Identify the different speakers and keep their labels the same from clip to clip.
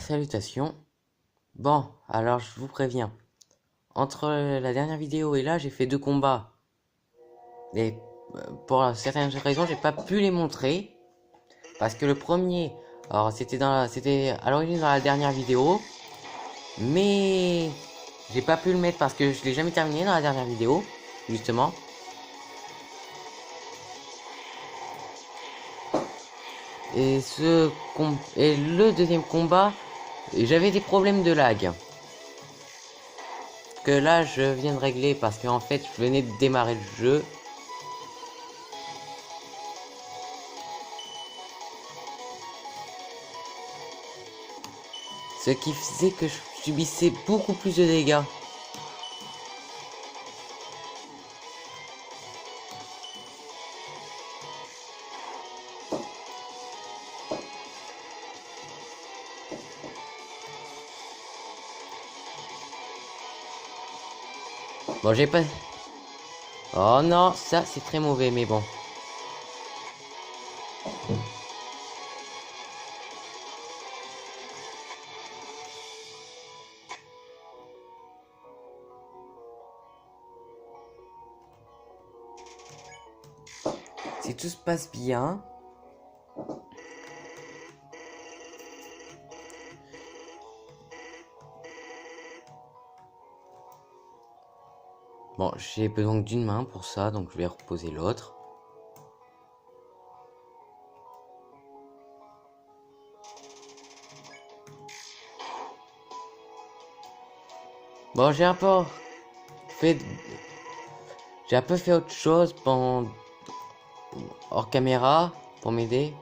Speaker 1: Salutations. Bon, alors je vous préviens. Entre la dernière vidéo et là, j'ai fait 2 combats. Et pour certaines raisons, j'ai pas pu les montrer. Parce que le premier, alors c'était à l'origine dans la dernière vidéo. Mais j'ai pas pu le mettre parce que je l'ai jamais terminé dans la dernière vidéo. Justement. Et le deuxième combat, j'avais des problèmes de lag. Que là je viens de régler parce qu'en fait je venais de démarrer le jeu. Ce qui faisait que je subissais beaucoup plus de dégâts. Bon, j'ai pas... Oh non, ça c'est très mauvais, mais bon. Si tout se passe bien... Bon, j'ai besoin d'une main pour ça, donc je vais reposer l'autre. Bon, j'ai un peu fait autre chose hors caméra pour m'aider.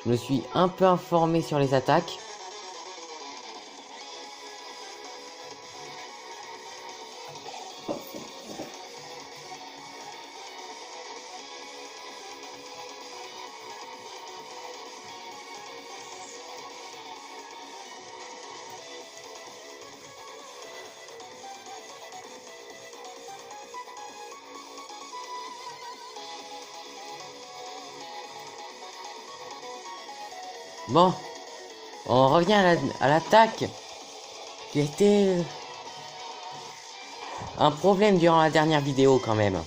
Speaker 1: Je me suis un peu informé sur les attaques. Bon, on revient à l'attaque qui était un problème durant la dernière vidéo quand même.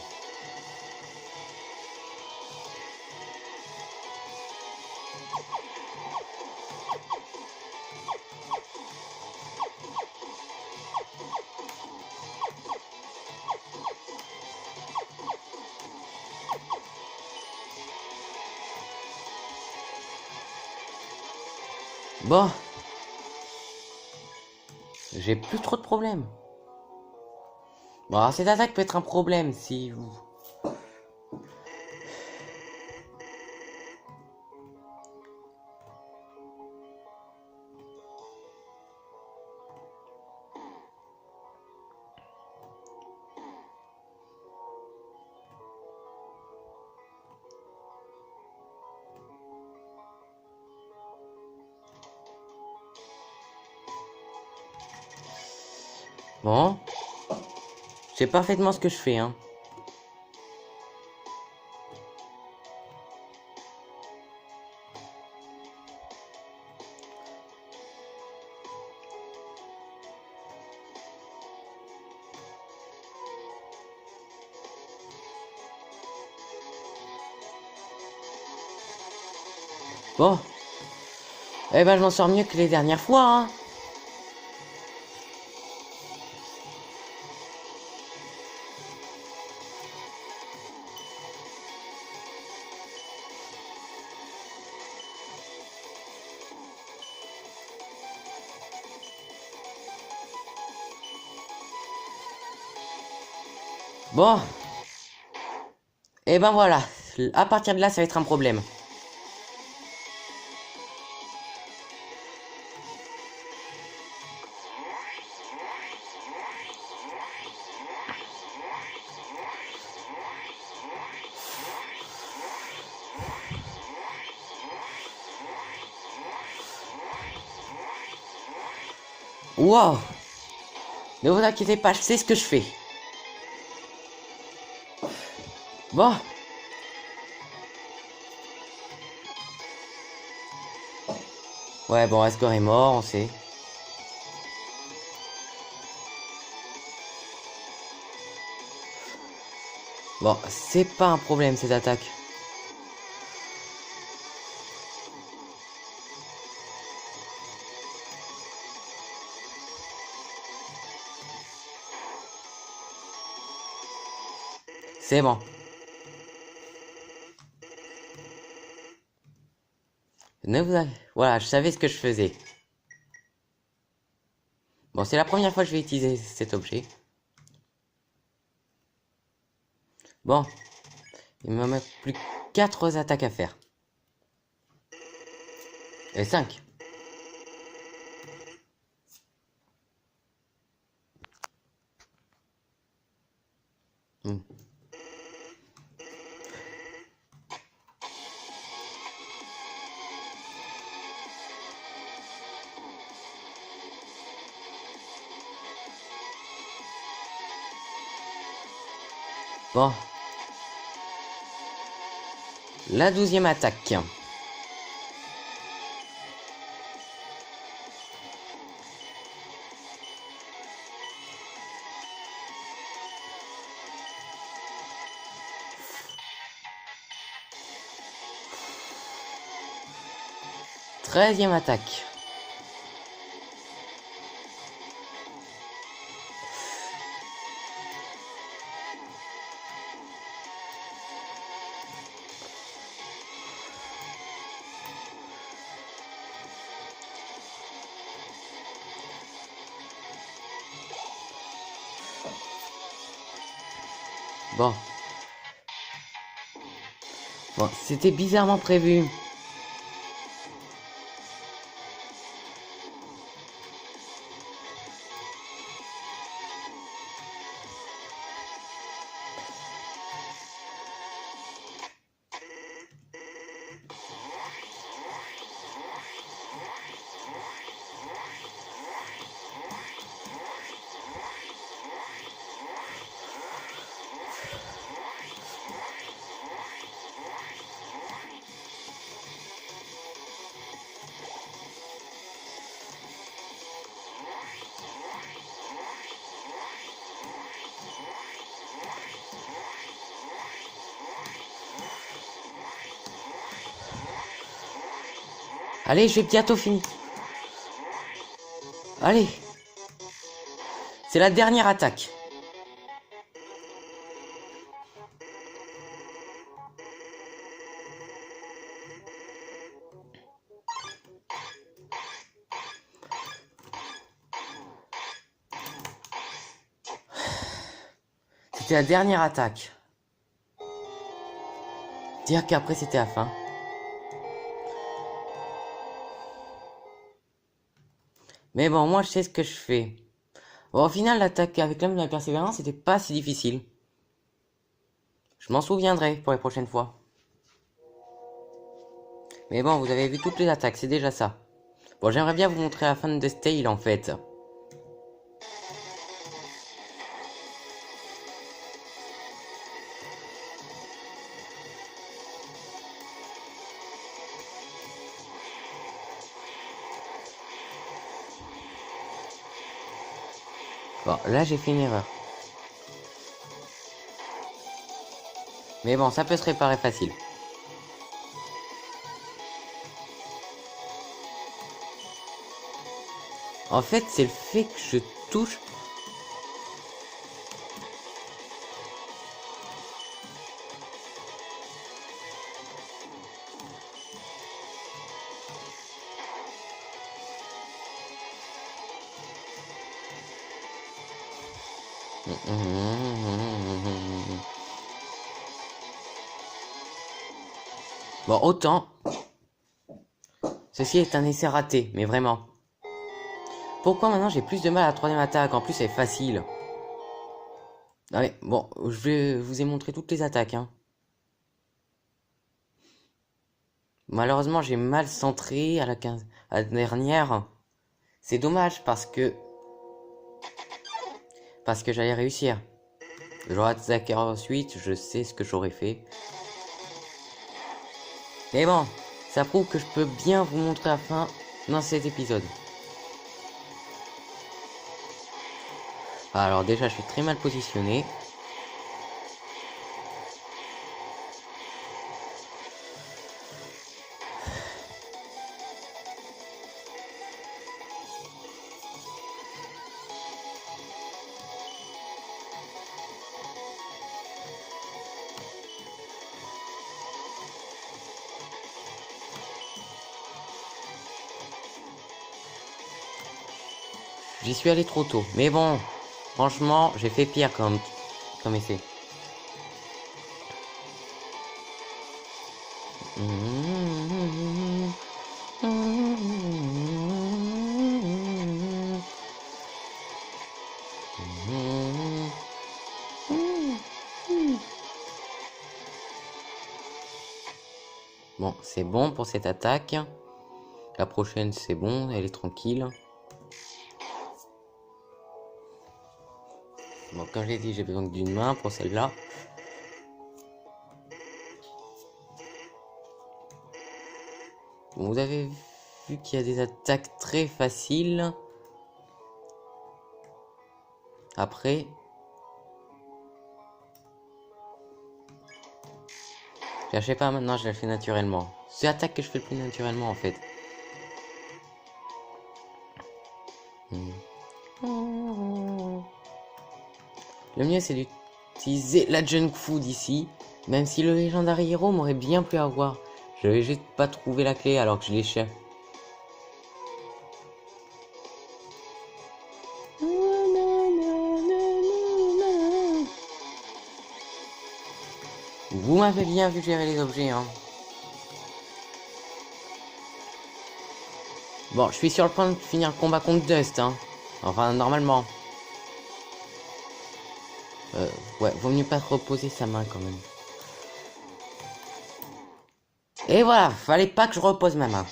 Speaker 1: Bon, j'ai plus trop de problèmes. Bon, alors cette attaque peut être un problème si vous... Bon, je sais parfaitement ce que je fais, hein. Bon, eh ben je m'en sors mieux que les dernières fois, hein. Bon, et ben voilà, à partir de là ça va être un problème. Wow. Ne vous inquiétez pas, je sais ce que je fais. Bon. Ouais, bon, Asgore est mort, on sait. Bon, c'est pas un problème, cette attaque. C'est bon. Ne vous... Voilà, je savais ce que je faisais. Bon, c'est la première fois que je vais utiliser cet objet. Bon. Il me met plus 4 attaques à faire. Et 5. Bon. La 12e attaque. Treizième attaque. Bon. Bon, c'était bizarrement prévu. Allez, j'ai bientôt fini. Allez. C'est la dernière attaque. C'était la dernière attaque. Dire qu'après c'était la fin. Mais bon, moi je sais ce que je fais. Bon, au final, l'attaque avec l'homme de la persévérance, c'était pas si difficile. Je m'en souviendrai pour les prochaines fois. Mais bon, vous avez vu toutes les attaques, c'est déjà ça. Bon, j'aimerais bien vous montrer la fin de Stale en fait. Bon, là j'ai fait une erreur. Mais bon, ça peut se réparer facile. En fait, c'est le fait que je touche... Bon, autant... Ceci est un essai raté, mais vraiment. Pourquoi maintenant j'ai plus de mal à la troisième attaque? En plus, elle est facile. Allez, bon, je vous ai montré toutes les attaques, hein. Malheureusement, j'ai mal centré à à la dernière. C'est dommage parce que... parce que j'allais réussir. J'aurais attaqué ensuite, je sais ce que j'aurais fait. Mais bon, ça prouve que je peux bien vous montrer la fin dans cet épisode. Alors déjà, je suis très mal positionné. J'y suis allé trop tôt. Mais bon, franchement, j'ai fait pire comme essai. Bon, c'est bon pour cette attaque. La prochaine, c'est bon, elle est tranquille. Bon, comme je l'ai dit, j'ai besoin d'une main pour celle-là. Bon, vous avez vu qu'il y a des attaques très faciles. Après, je sais pas maintenant, je la fais naturellement. C'est l'attaque que je fais le plus naturellement en fait. Le mieux c'est d'utiliser la junk food ici. Même si le Legendary Hero m'aurait bien pu avoir. Je vais juste pas trouvé la clé alors que je l'ai cherché. Vous m'avez bien vu gérer les objets, hein. Bon, je suis sur le point de finir le combat contre Dust, hein. Enfin, normalement. Ouais, vaut mieux pas reposer sa main quand même. Et voilà, fallait pas que je repose ma main.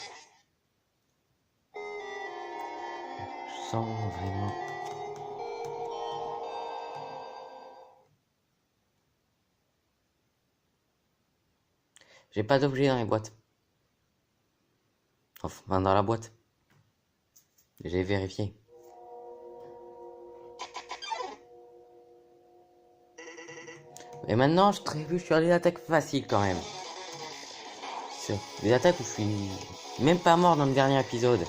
Speaker 1: Je sens vraiment... J'ai pas d'objet dans les boîtes. Enfin, dans la boîte. J'ai vérifié. Et maintenant, je trébuche sur des attaques faciles quand même. C'est des attaques où je suis même pas mort dans le dernier épisode.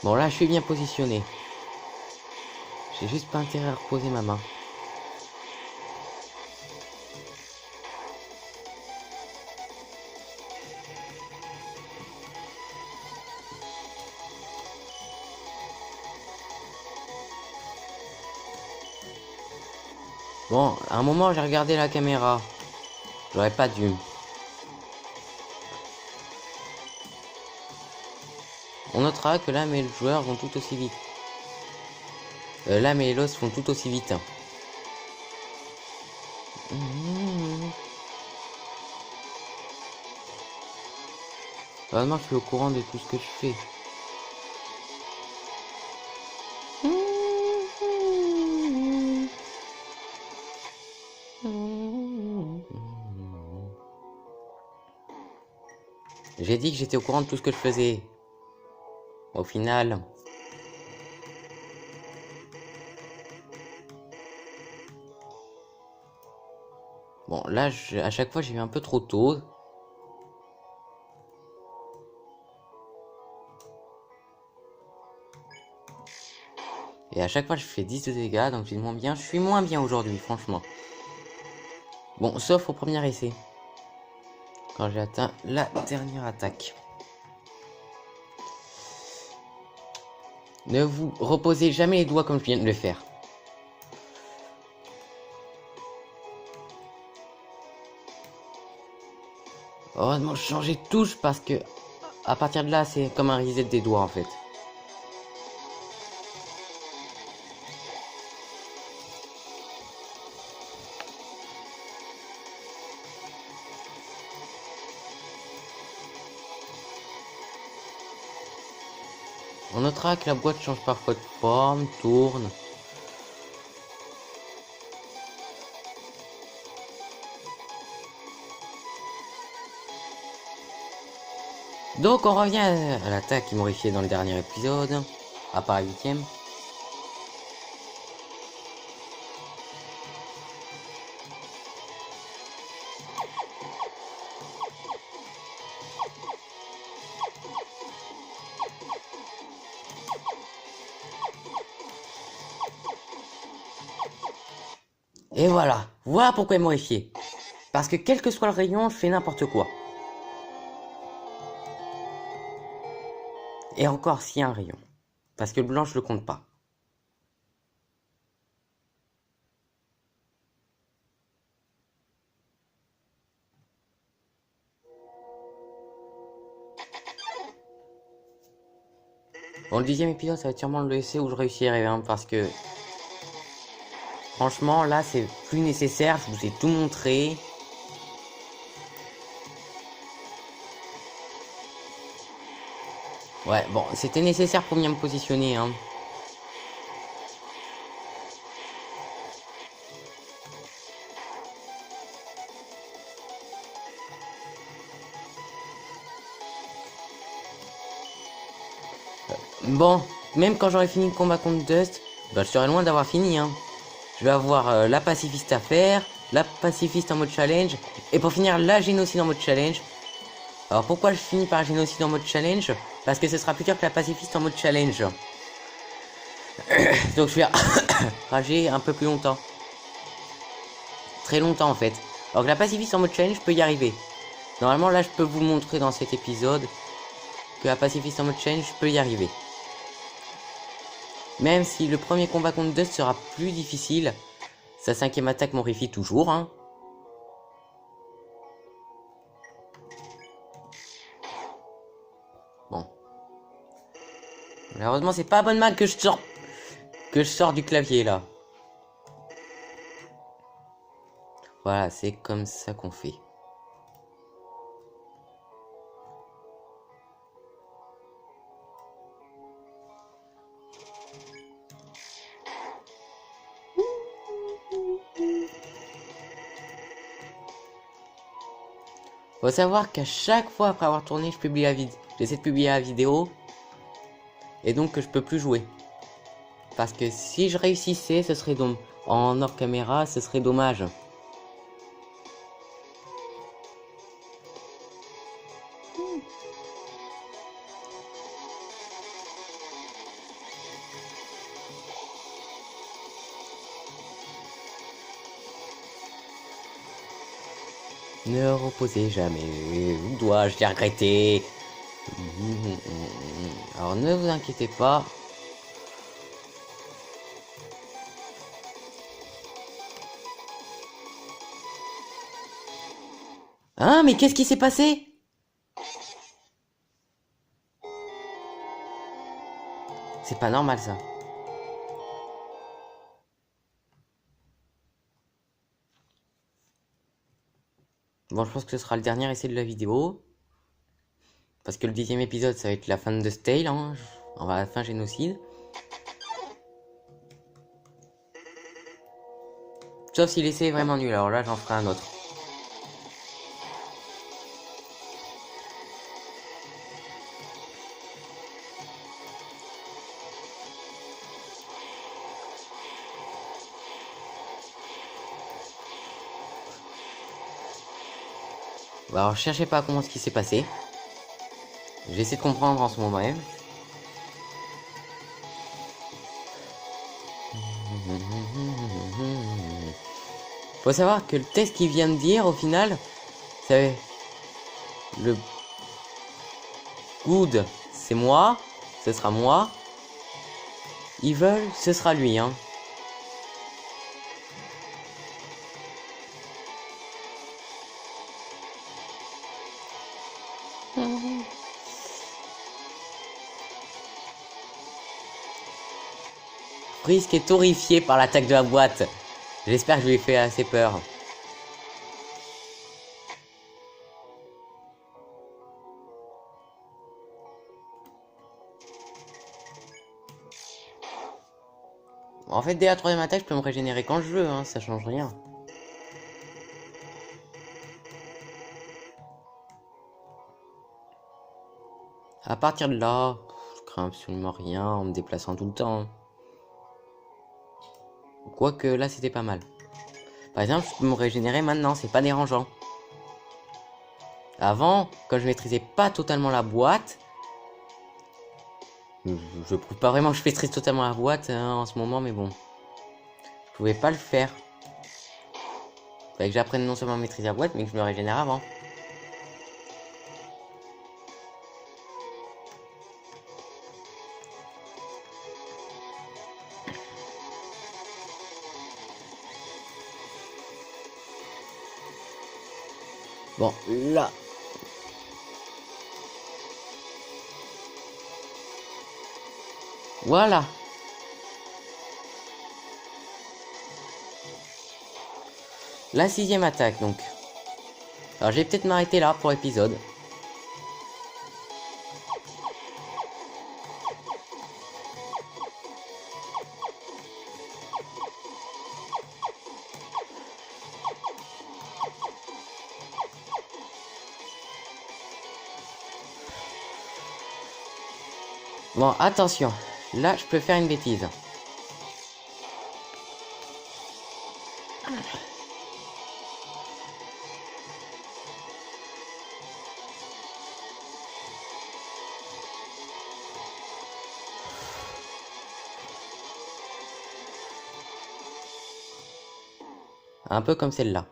Speaker 1: Bon, là, je suis bien positionné. J'ai juste pas intérêt à reposer ma main. Bon, à un moment, j'ai regardé la caméra. J'aurais pas dû. On notera que l'âme et le joueur vont tout aussi vite. L'âme et l'os vont tout aussi vite. Heureusement, je suis au courant de tout ce que je fais. J'ai dit que j'étais au courant de tout ce que je faisais. Au final... Bon, là, à chaque fois, j'y vais un peu trop tôt. Et à chaque fois, je fais 10 de dégâts, donc j'ai moins bien. Je suis moins bien aujourd'hui, franchement. Bon, sauf au premier essai. Quand j'ai atteint la dernière attaque. Ne vous reposez jamais les doigts comme je viens de le faire. Heureusement, je changeais de touche parce que à partir de là, c'est comme un reset des doigts en fait. On notera que la boîte change parfois de forme, tourne. Donc on revient à l'attaque immorifiée dans le dernier épisode, à part la 8ème. Et voilà, voilà pourquoi immorifié. Parce que quel que soit le rayon, je fais n'importe quoi. Et encore s'il y a un rayon. Parce que le blanc je le compte pas. Bon, le 10ème épisode, ça va être sûrement le essai où je réussirai, hein, parce que... Franchement, là, c'est plus nécessaire, je vous ai tout montré. Ouais, bon, c'était nécessaire pour bien me positionner, hein. Bon, même quand j'aurai fini le combat contre Dust, bah, je serai loin d'avoir fini, hein. Je vais avoir la pacifiste à faire, la pacifiste en mode challenge, et pour finir, la génocide en mode challenge. Alors pourquoi je finis par génocide en mode challenge? Parce que ce sera plus dur que la pacifiste en mode challenge. Donc je vais rager un peu plus longtemps. Très longtemps en fait. Alors que la pacifiste en mode challenge, je peux y arriver. Normalement là je peux vous montrer dans cet épisode que la pacifiste en mode challenge, je peux y arriver. Même si le premier combat contre Dust sera plus difficile, sa 5ème attaque m'horrifie toujours, hein. Bon. Malheureusement c'est pas à bonne main que je sors du clavier là. Voilà, c'est comme ça qu'on fait. Faut savoir qu'à chaque fois après avoir tourné, j'essaie de publier la vidéo. Et donc que je peux plus jouer. Parce que si je réussissais, ce serait en hors caméra, ce serait dommage. Ne reposez jamais, dois-je les regretter? Alors ne vous inquiétez pas. Hein, mais qu'est-ce qui s'est passé? C'est pas normal ça. Bon, je pense que ce sera le dernier essai de la vidéo. Parce que le 10ème épisode, ça va être la fin de Stale, hein. On va à la fin génocide. Sauf si l'essai est vraiment nul, alors là j'en ferai un autre. Bah, alors cherchez pas comment ce qui s'est passé. J'essaie de comprendre en ce moment même. Faut savoir que le texte qu'il vient de dire, au final, c'est le good, c'est moi, ce sera moi. Evil, ce sera lui, hein. Frisk est horrifié par l'attaque de la boîte. J'espère que je lui ai fait assez peur. En fait, dès la troisième attaque, je peux me régénérer quand je veux, hein, ça change rien. À partir de là, je crains absolument rien en me déplaçant tout le temps. Quoique là, c'était pas mal. Par exemple, je peux me régénérer maintenant, c'est pas dérangeant. Avant, quand je maîtrisais pas totalement la boîte, je prouve pas vraiment que je maîtrise totalement la boîte hein, en ce moment, mais bon. Je pouvais pas le faire. Fallait que j'apprenne non seulement à maîtriser la boîte, mais que je me régénère avant. Bon, là. Voilà. La sixième attaque, donc. Alors, je vais peut-être m'arrêter là pour l'épisode. Bon, attention. Là, je peux faire une bêtise. Un peu comme celle-là.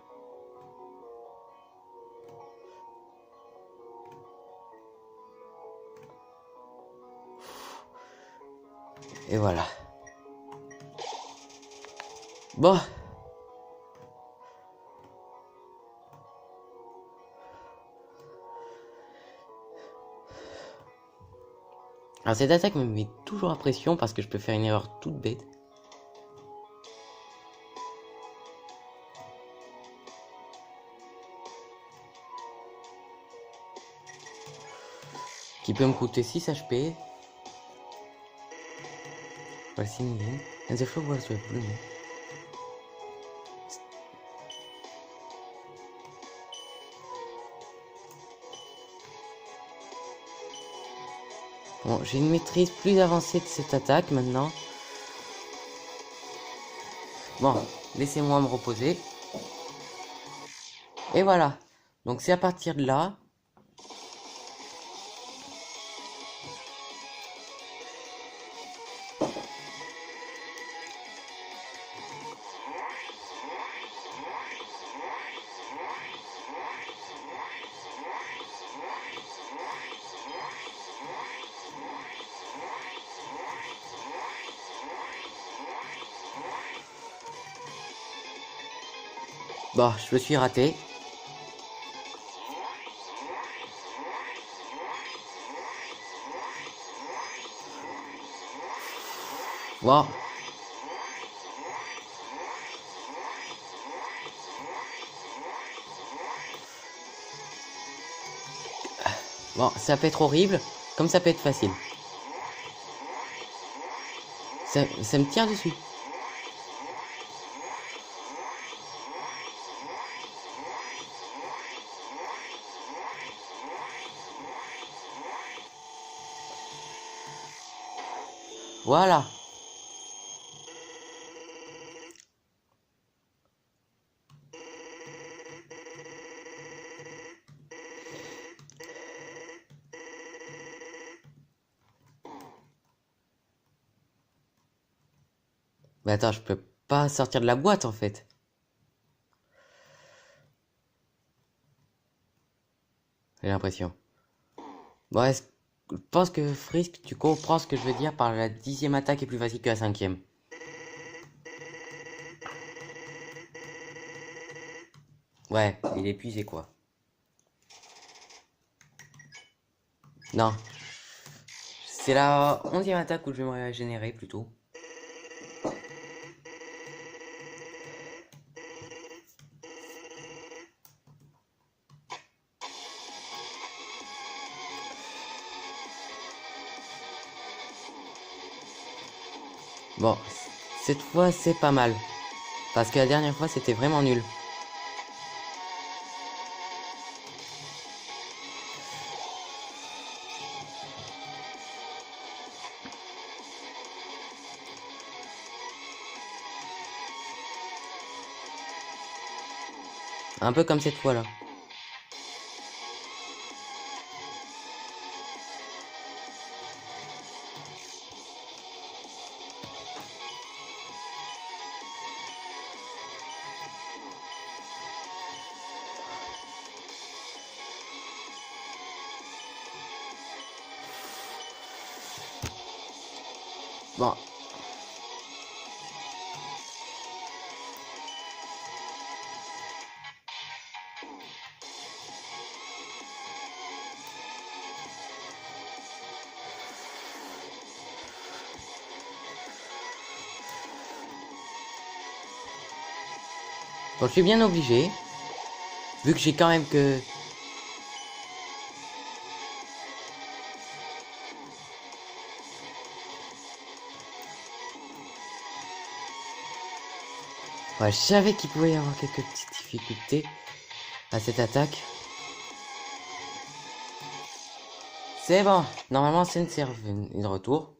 Speaker 1: Et voilà. Bon. Alors cette attaque me met toujours à pression parce que je peux faire une erreur toute bête. Qui peut me coûter 6 HP. Voici une ligne. And the floor was blue. Bon, j'ai une maîtrise plus avancée de cette attaque maintenant. Bon, laissez-moi me reposer. Et voilà. Donc c'est à partir de là. Bon, je me suis raté. Bon. Bon, ça peut être horrible, comme ça peut être facile. Ça me tire dessus. Voilà. Mais attends, je peux pas sortir de la boîte en fait. J'ai l'impression. Bon, je pense que Frisk, tu comprends ce que je veux dire par la 10e attaque est plus facile que la 5e. Ouais, il est épuisé quoi. Non. C'est la 11e attaque où je vais me régénérer plutôt. Bon, cette fois c'est pas mal. Parce que la dernière fois c'était vraiment nul. Un peu comme cette fois-là. Bon. Bon, je suis bien obligé. Vu que j'ai quand même que... Ouais, je savais qu'il pouvait y avoir quelques petites difficultés à cette attaque. C'est bon. Normalement, c'est une serve de retour.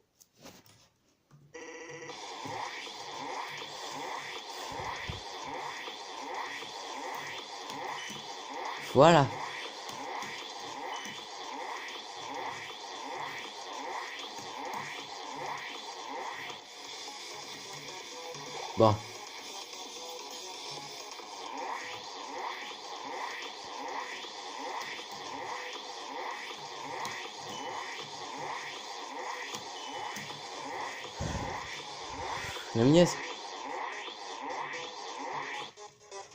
Speaker 1: Voilà. Bon. Le mieux.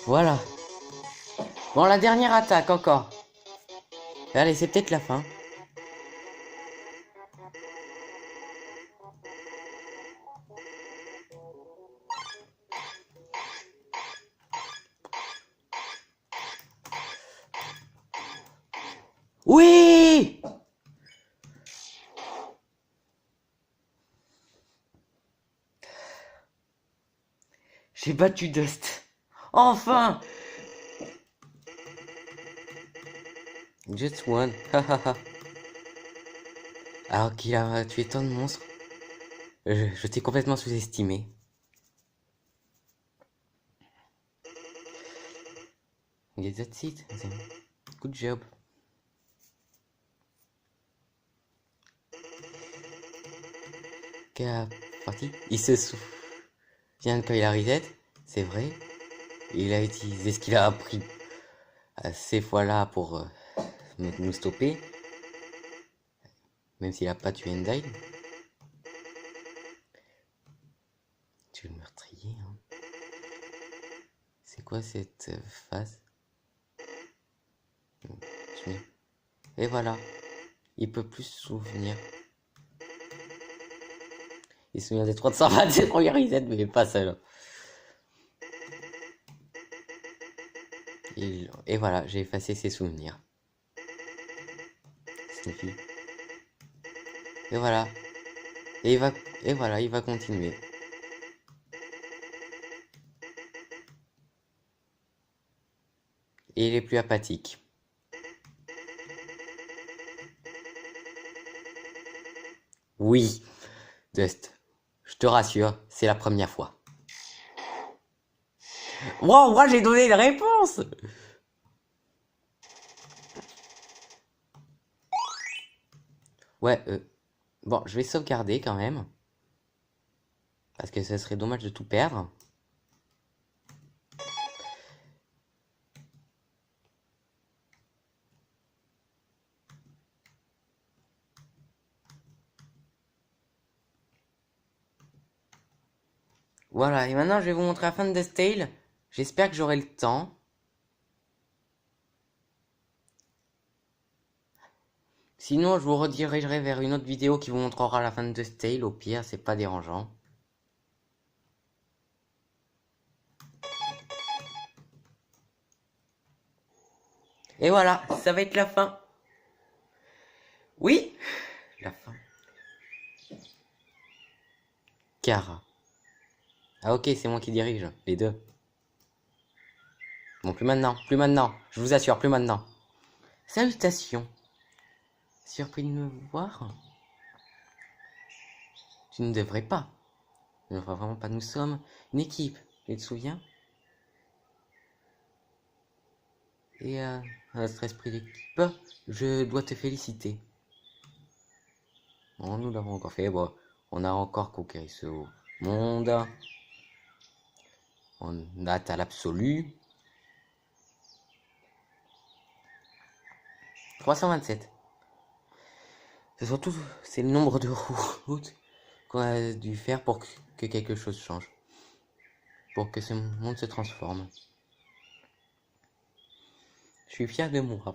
Speaker 1: Voilà. Bon, la dernière attaque encore. Allez, c'est peut-être la fin. Oui! J'ai battu Dust. Enfin! Just one. Alors qu'il a tué tant de monstres. Je t'ai complètement sous-estimé. Yeah, that's it. Good job. Parti. Il se souvient quand il a reset, c'est vrai. Il a utilisé ce qu'il a appris ces fois-là pour nous stopper. Même s'il a pas tué Endile. Tu es le meurtrier. Hein. C'est quoi cette phase? Et voilà. Il peut plus se souvenir. Il se souvient des 327 premiers reset, mais pas celle-là. Et voilà, j'ai effacé ses souvenirs. Sniffy. Et voilà. Et voilà, il va continuer. Et il est plus apathique. Oui, Dust. Je te rassure, c'est la première fois. Wow, moi j'ai donné une réponse. Ouais, bon, je vais sauvegarder quand même. Parce que ce serait dommage de tout perdre. Voilà, et maintenant je vais vous montrer la fin de Dust Tale. J'espère que j'aurai le temps. Sinon, je vous redirigerai vers une autre vidéo qui vous montrera la fin de Dust Tale. Au pire, c'est pas dérangeant. Et voilà, ça va être la fin. Oui, la fin. Kara. Ah ok, c'est moi qui dirige, les deux. Bon, plus maintenant, plus maintenant. Je vous assure, plus maintenant. Salutations. Surpris de me voir? Tu ne devrais pas. Ne devrais vraiment pas. Nous sommes une équipe. Tu te souviens? Et à notre esprit d'équipe, je dois te féliciter. Bon, nous l'avons encore fait. Bon, on a encore conquéri ce monde. On atteint l'absolu. 327. C'est surtout c'est le nombre de routes qu'on a dû faire pour que quelque chose change. Pour que ce monde se transforme. Je suis fier de moi.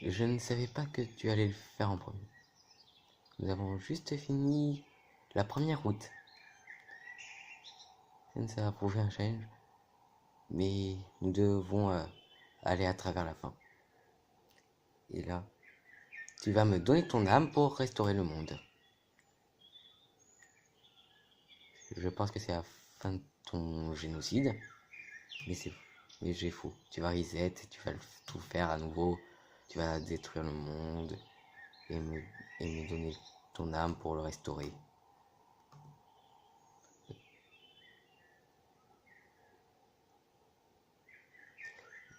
Speaker 1: Je ne savais pas que tu allais le faire en premier. Nous avons juste fini la première route. Ça a prouvé un challenge. Mais nous devons aller à travers la fin. Et là, tu vas me donner ton âme pour restaurer le monde. Je pense que c'est la fin de ton génocide. Mais j'ai faux. Tu vas reset, tu vas tout faire à nouveau. Tu vas détruire le monde. Et me donner ton âme pour le restaurer.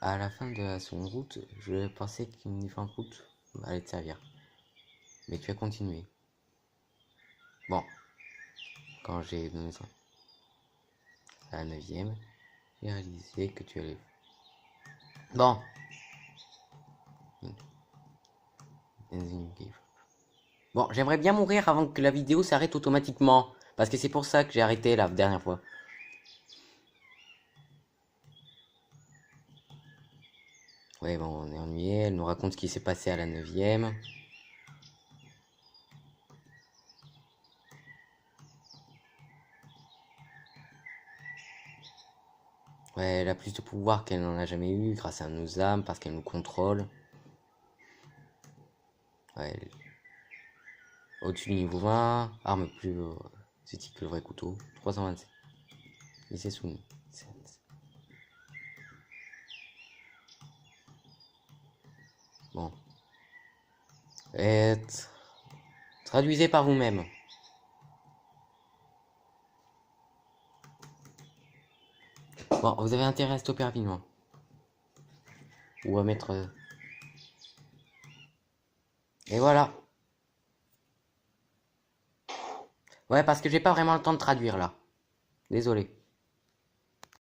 Speaker 1: À la fin de la seconde route, je pensais qu'une différente route allait te servir. Mais tu as continué. Bon. Quand j'ai donné ça à la 9ème, j'ai réalisé que tu allais... Bon. Bon, j'aimerais bien mourir avant que la vidéo s'arrête automatiquement. Parce que c'est pour ça que j'ai arrêté la dernière fois. Ouais, bon, on est ennuyé. Elle nous raconte ce qui s'est passé à la 9ème. Ouais, elle a plus de pouvoir qu'elle n'en a jamais eu grâce à nos âmes, parce qu'elle nous contrôle. Ouais, au-dessus du niveau 20, arme plus utile que le vrai couteau. 327. Il s'est soumis. Bon. Et traduisez par vous-même. Bon, vous avez intérêt à stopper rapidement. Ou à mettre... Et voilà. Ouais, parce que j'ai pas vraiment le temps de traduire là. Désolé.